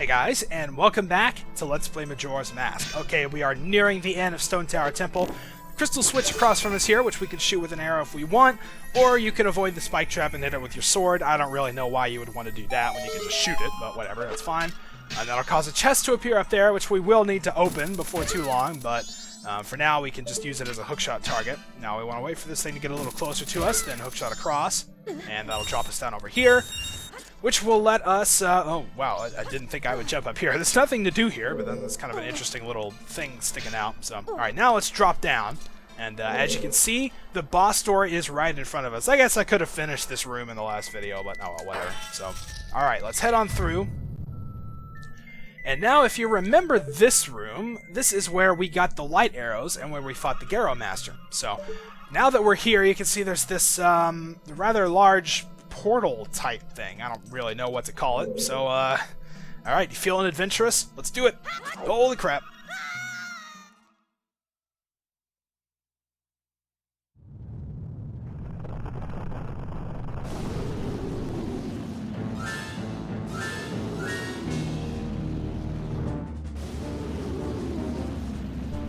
Hey guys, and welcome back to Let's Play Majora's Mask. Okay, we are nearing the end of Stone Tower Temple. Crystal switch across from us here, which we can shoot with an arrow if we want, or you can avoid the spike trap and hit it with your sword. I don't really know why you would want to do that when you can just shoot it, but whatever, that's fine. And that'll cause a chest to appear up there, which we will need to open before too long, but for now we can just use it as a hookshot target. Now we want to wait for this thing to get a little closer to us, then hookshot across, and that'll drop us down over here. Which will let us, oh wow, I didn't think I would jump up here. There's nothing to do here, but then there's kind of an interesting little thing sticking out. So, alright, now let's drop down. And as you can see, the boss door is right in front of us. I guess I could have finished this room in the last video, but oh well, whatever. So, alright, let's head on through. And now, if you remember this room, this is where we got the light arrows and where we fought the Garo Master. So, now that we're here, you can see there's this rather large portal type thing. I don't really know what to call it. So, alright, you feeling adventurous? Let's do it! Holy crap!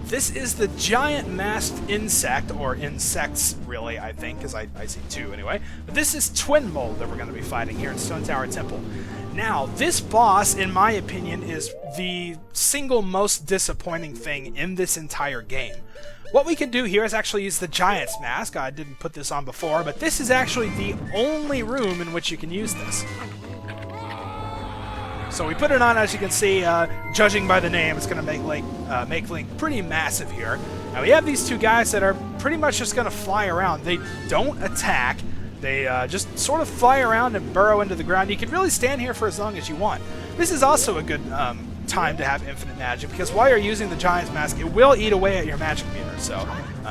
This is the giant masked insect, or insects, really, I think, because I see two anyway. But this is Twin Mold that we're going to be fighting here in Stone Tower Temple. Now, this boss, in my opinion, is the single most disappointing thing in this entire game. What we can do here is actually use the Giant's Mask. I didn't put this on before, but this is actually the only room in which you can use this. So we put it on, as you can see, judging by the name, it's going to make Link pretty massive here. Now we have these two guys that are pretty much just going to fly around. They don't attack. They just sort of fly around and burrow into the ground. You can really stand here for as long as you want. This is also a good time to have infinite magic, because while you're using the Giant's Mask, it will eat away at your magic meter. So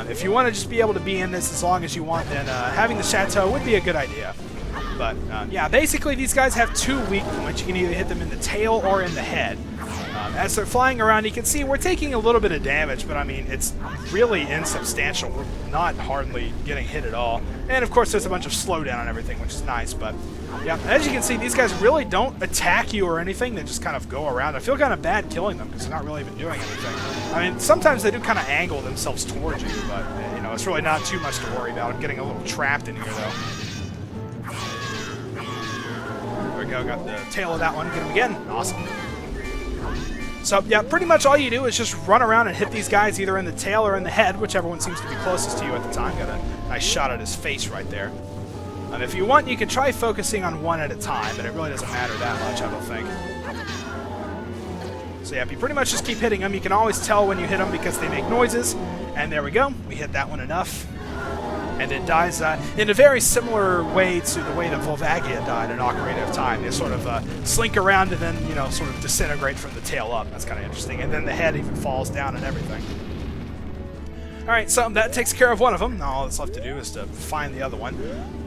if you want to just be able to be in this as long as you want, then having the Chateau would be a good idea. But, yeah, basically these guys have two weak points. You can either hit them in the tail or in the head. As they're flying around, you can see we're taking a little bit of damage, but, I mean, it's really insubstantial. We're not hardly getting hit at all. And, of course, there's a bunch of slowdown and everything, which is nice, but, yeah, as you can see, these guys really don't attack you or anything. They just kind of go around. I feel kind of bad killing them because they're not really even doing anything. I mean, sometimes they do kind of angle themselves towards you, but, you know, it's really not too much to worry about. I'm getting a little trapped in here, though. There we go, got the tail of that one. Get him again. Awesome. So, yeah, pretty much all you do is just run around and hit these guys either in the tail or in the head, whichever one seems to be closest to you at the time. Got a nice shot at his face right there. If you want, you can try focusing on one at a time, but it really doesn't matter that much, I don't think. So, yeah, if you pretty much just keep hitting them, you can always tell when you hit them because they make noises. And there we go. We hit that one enough. And it dies in a very similar way to the way that Volvagia died in Ocarina of Time. They sort of slink around and then, you know, sort of disintegrate from the tail up. That's kind of interesting. And then the head even falls down and everything. Alright, so that takes care of one of them. Now all that's left to do is to find the other one.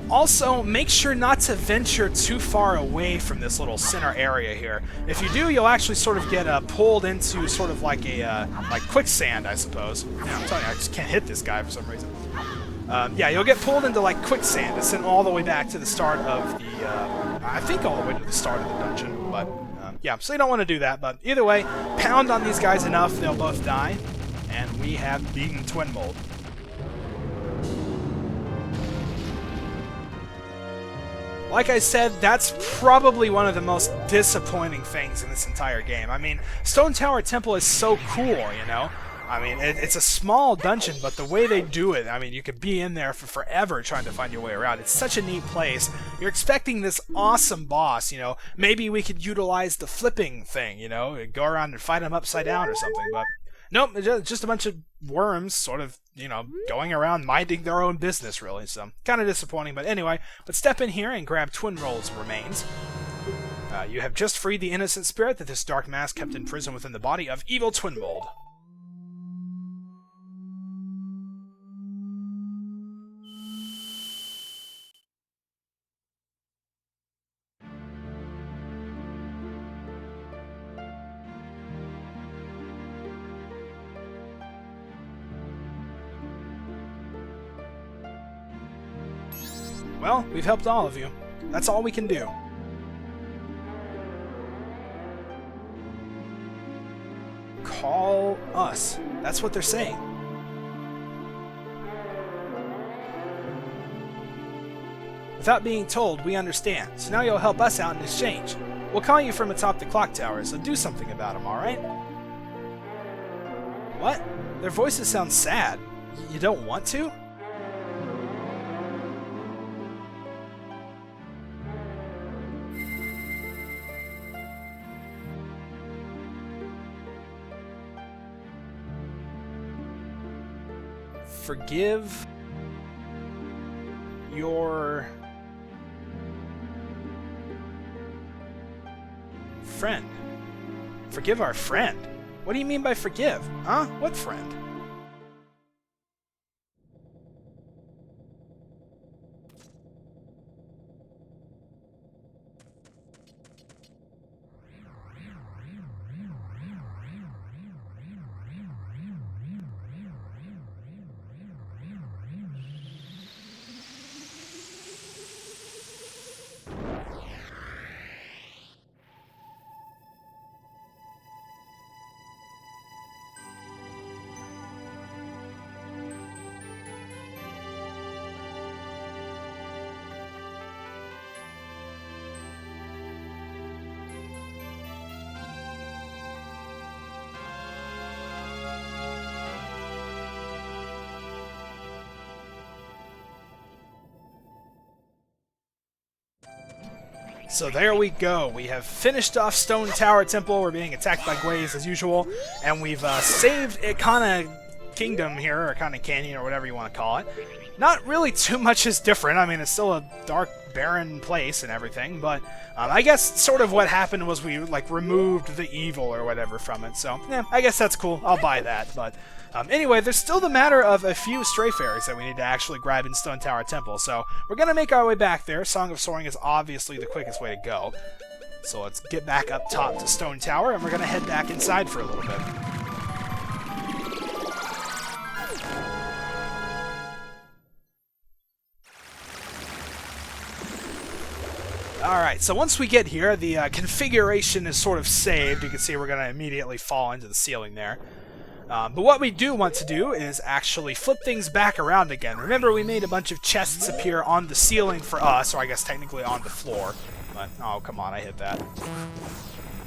Also, make sure not to venture too far away from this little center area here. If you do, you'll actually sort of get pulled into sort of like a like quicksand, I suppose. Yeah, I'm telling you, I just can't hit this guy for some reason. Yeah, you'll get pulled into, like, quicksand. It's sent all the way back to the start of the, I think all the way to the start of the dungeon, but, yeah, so you don't want to do that, but either way, pound on these guys enough, they'll both die, and we have beaten Twin Mold. Like I said, that's probably one of the most disappointing things in this entire game. I mean, Stone Tower Temple is so cool, you know? I mean, it's a small dungeon, but the way they do it, I mean, you could be in there for forever trying to find your way around. It's such a neat place. You're expecting this awesome boss, you know. Maybe we could utilize the flipping thing, you know, go around and fight him upside down or something, but nope, it's just a bunch of worms sort of, you know, going around minding their own business, really. So, kind of disappointing, but anyway, let's step in here and grab Twin Mold's remains. You have just freed the innocent spirit that this dark mask kept in prison within the body of evil Twin Mold. Well, we've helped all of you. That's all we can do. Call us. That's what they're saying. Without being told, we understand. So now you'll help us out in exchange. We'll call you from atop the clock tower, so do something about them, alright? What? Their voices sound sad. You don't want to? Forgive your friend. Forgive our friend? What do you mean by forgive? Huh? What friend? So there we go. We have finished off Stone Tower Temple. We're being attacked by Gways as usual. And we've saved Ikana Kingdom here, or Ikana Canyon, or whatever you want to call it. Not really too much is different. I mean, it's still a dark, barren place and everything. But I guess sort of what happened was we like removed the evil or whatever from it. So, yeah, I guess that's cool. I'll buy that. But anyway, there's still the matter of a few stray fairies that we need to actually grab in Stone Tower Temple. So we're going to make our way back there. Song of Soaring is obviously the quickest way to go. So let's get back up top to Stone Tower, and we're going to head back inside for a little bit. Alright, so once we get here, the configuration is sort of saved. You can see we're going to immediately fall into the ceiling there. But what we do want to do is actually flip things back around again. Remember, we made a bunch of chests appear on the ceiling for us, or I guess technically on the floor. But, oh, come on, I hit that.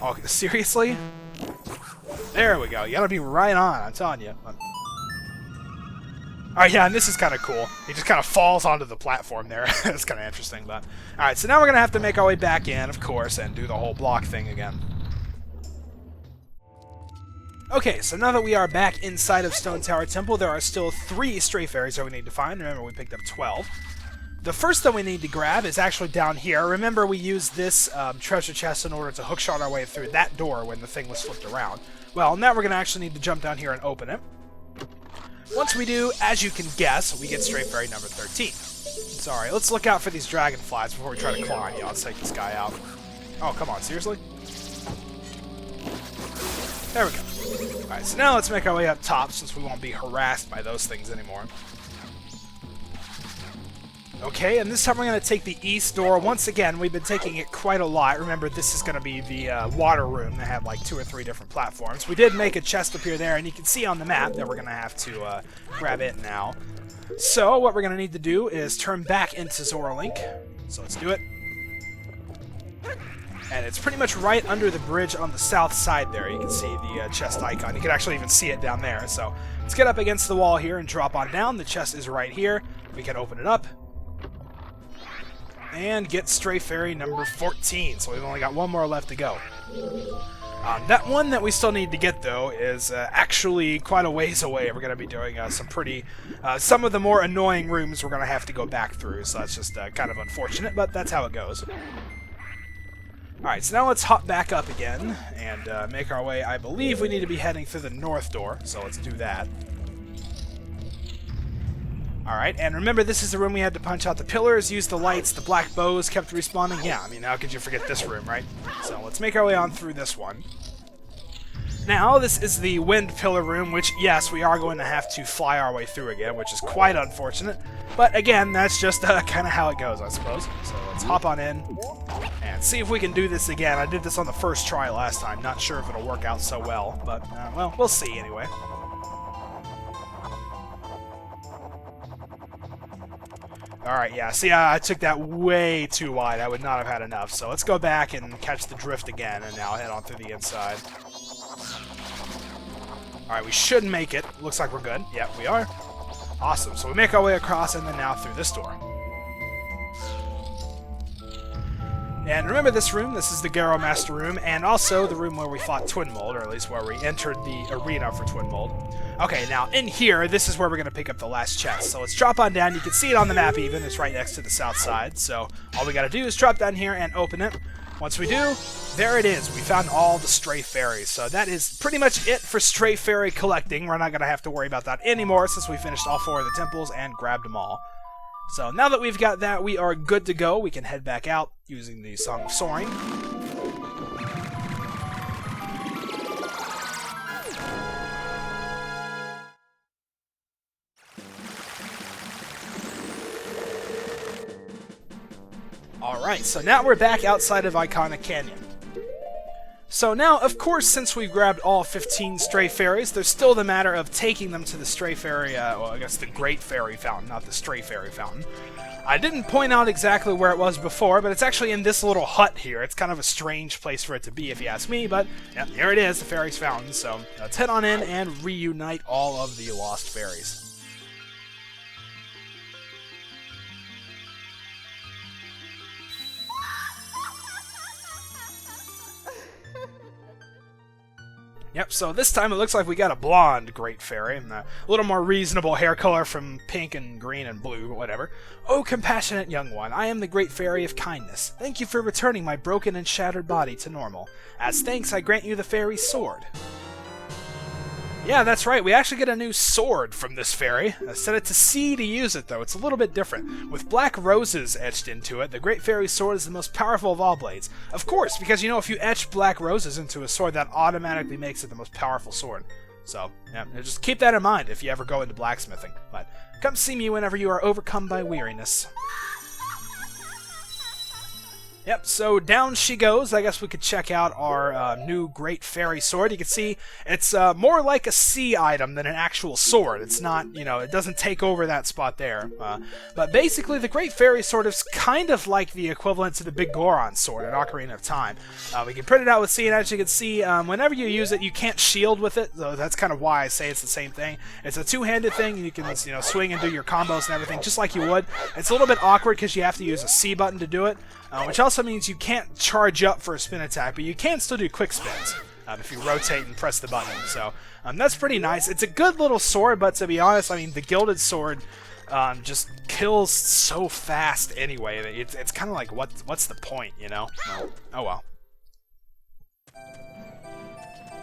Oh, seriously? There we go. You gotta be right on, I'm telling you. Alright, yeah, and this is kind of cool. He just kind of falls onto the platform there. It's kind of interesting, but... Alright, so now we're going to have to make our way back in, of course, and do the whole block thing again. Okay, so now that we are back inside of Stone Tower Temple, there are still 3 stray fairies that we need to find. Remember, we picked up 12. The first that we need to grab is actually down here. Remember, we used this treasure chest in order to hookshot our way through that door when the thing was flipped around. Well, now we're going to actually need to jump down here and open it. Once we do, as you can guess, we get stray fairy number 13. Sorry, let's look out for these dragonflies before we try to claw on you. Let's take this guy out. Oh, come on, seriously? There we go. Alright, so now let's make our way up top since we won't be harassed by those things anymore. Okay, and this time we're going to take the east door. Once again, we've been taking it quite a lot. Remember, this is going to be the water room that had like 2 or 3 different platforms. We did make a chest appear there, and you can see on the map that we're going to have to grab it now. So, what we're going to need to do is turn back into Zora Link. So let's do it. And it's pretty much right under the bridge on the south side there. You can see the chest icon. You can actually even see it down there. So let's get up against the wall here and drop on down. The chest is right here. We can open it up. And get stray fairy number 14. So we've only got 1 more left to go. That one that we still need to get, though, is actually quite a ways away. We're going to be doing some of the more annoying rooms we're going to have to go back through. So that's just kind of unfortunate, but that's how it goes. Alright, so now let's hop back up again and make our way. I believe we need to be heading through the north door, so let's do that. Alright, and remember, this is the room we had to punch out the pillars, use the lights, the black bows kept respawning. Yeah, I mean, how could you forget this room, right? So let's make our way on through this one. now, this is the Wind Pillar room, which, yes, we are going to have to fly our way through again, which is quite unfortunate. But again, that's just kind of how it goes, I suppose. So let's hop on in and see if we can do this again. I did this on the first try last time. Not sure if it'll work out so well, but, well, we'll see anyway. Alright, yeah, see, I took that way too wide. I would not have had enough. So let's go back and catch the drift again, and now head on through the inside. Alright, we should make it. Looks like we're good. Yep, we are. Awesome. So we make our way across, and then now through this door. And remember this room, this is the Garo Master room, and also the room where we fought Twin Mold, or at least where we entered the arena for Twin Mold. Okay, now in here, this is where we're going to pick up the last chest. So let's drop on down. You can see it on the map even. It's right next to the south side. So all we got to do is drop down here and open it. Once we do, there it is. We found all the stray fairies. So that is pretty much it for stray fairy collecting. We're not going to have to worry about that anymore since we finished all 4 of the temples and grabbed them all. So now that we've got that, we are good to go. We can head back out using the Song of Soaring. Alright, so now we're back outside of Iconic Canyon. So now, of course, since we've grabbed all 15 stray fairies, there's still the matter of taking them to the stray fairy, well, I guess the Great Fairy Fountain, not the Stray Fairy Fountain. I didn't point out exactly where it was before, but it's actually in this little hut here. It's kind of a strange place for it to be, if you ask me, but yeah, here it is, the Fairies Fountain. So let's head on in and reunite all of the lost fairies. Yep, so this time it looks like we got a blonde Great Fairy, and a little more reasonable hair color from pink and green and blue, but whatever. Oh, compassionate young one, I am the Great Fairy of Kindness. Thank you for returning my broken and shattered body to normal. As thanks, I grant you the fairy's sword. Yeah, that's right, we actually get a new sword from this fairy. I set it to C to use it, though. It's a little bit different. With black roses etched into it, the Great Fairy's sword is the most powerful of all blades. Of course, because, you know, if you etch black roses into a sword, that automatically makes it the most powerful sword. So, yeah, just keep that in mind if you ever go into blacksmithing. But come see me whenever you are overcome by weariness. Yep, so down she goes. I guess we could check out our new Great Fairy Sword. You can see it's more like a C item than an actual sword. It's not, you know, it doesn't take over that spot there. But basically, the Great Fairy Sword is kind of like the equivalent to the Big Goron Sword in Ocarina of Time. We can print it out with C, and as you can see, whenever you use it, you can't shield with it, so that's kind of why I say it's the same thing. It's a two-handed thing. You can, you know, swing and do your combos and everything just like you would. It's a little bit awkward because you have to use a C button to do it. Which also means you can't charge up for a spin attack, but you can still do quick spins if you rotate and press the button. So that's pretty nice. It's a good little sword, but to be honest, I mean, the Gilded Sword just kills so fast anyway. It's kind of like, what's the point, you know? Oh well.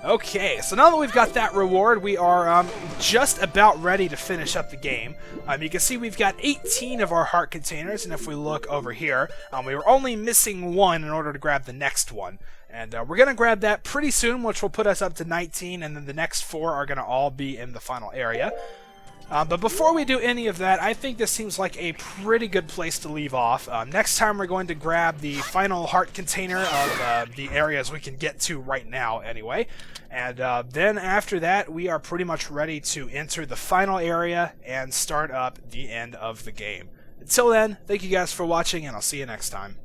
Okay, so now that we've got that reward, we are just about ready to finish up the game. You can see we've got 18 of our heart containers, and if we look over here, we were only missing 1 in order to grab the next one. And we're going to grab that pretty soon, which will put us up to 19, and then the next 4 are going to all be in the final area. But before we do any of that, I think this seems like a pretty good place to leave off. Next time we're going to grab the final heart container of the areas we can get to right now anyway. And then after that, we are pretty much ready to enter the final area and start up the end of the game. Until then, thank you guys for watching, and I'll see you next time.